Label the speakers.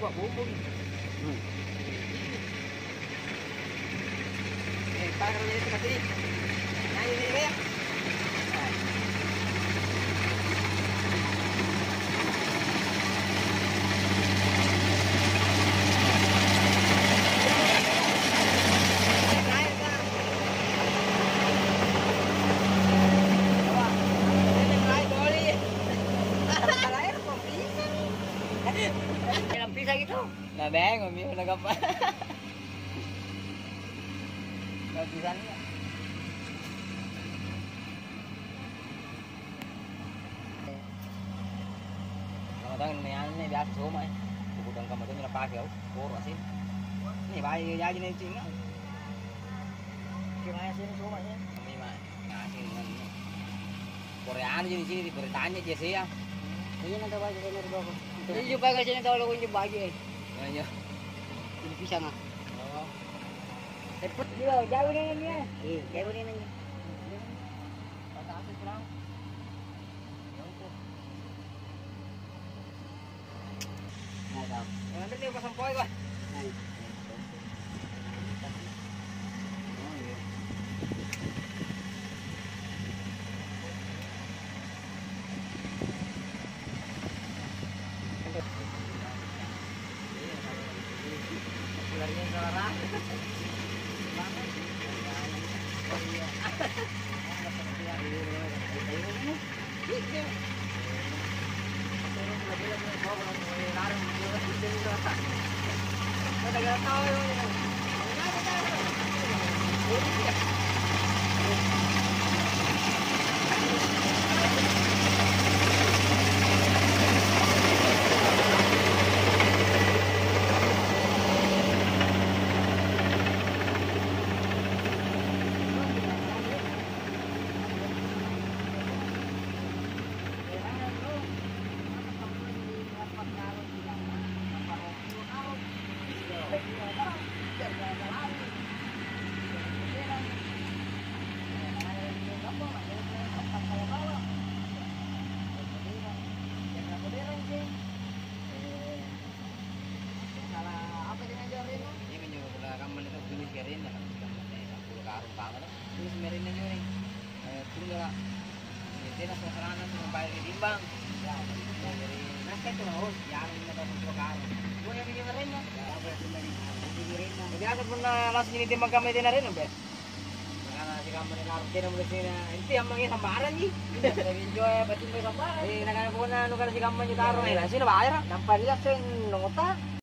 Speaker 1: buat bubur. Taruh ini seperti ini. Nah ini ya.
Speaker 2: Bisa gitu.
Speaker 1: Nah, beng, umi udah apa? Gak bisa nih. Kalau tahu ini biasa semua ya. Kemudian kamu tuh nyerap pakai, kurang sih. Ini bayi jadi nih cing.
Speaker 2: Gimana sih ini semuanya?
Speaker 1: Kami mah ngasih dengan Koreaan jadi sini Britania aja sih ya.
Speaker 2: Iya nanti baju ini berapa?
Speaker 1: Ini juga ke sini tahu lo kunci baju. Ya.
Speaker 2: Ini bisa nggak?
Speaker 1: Oh.
Speaker 2: Cepet dia, jauh ini ya. Iya, jauh ini aja.
Speaker 1: Kata asal kurang.
Speaker 2: Nggak tahu.
Speaker 1: Nanti dia pasang koi lah. Larinya sekarang. Oh iya. Biasa pernah langsung ini timbang kami tena rin be. Karena si kami naruh tena mulai sini. Itu yang mangi sambaran ni. Dari enjoy betul be sambaran. Eh nak pun nu kan si kami taruh ni. Sini bayar.
Speaker 2: Nampak dia sen nongota.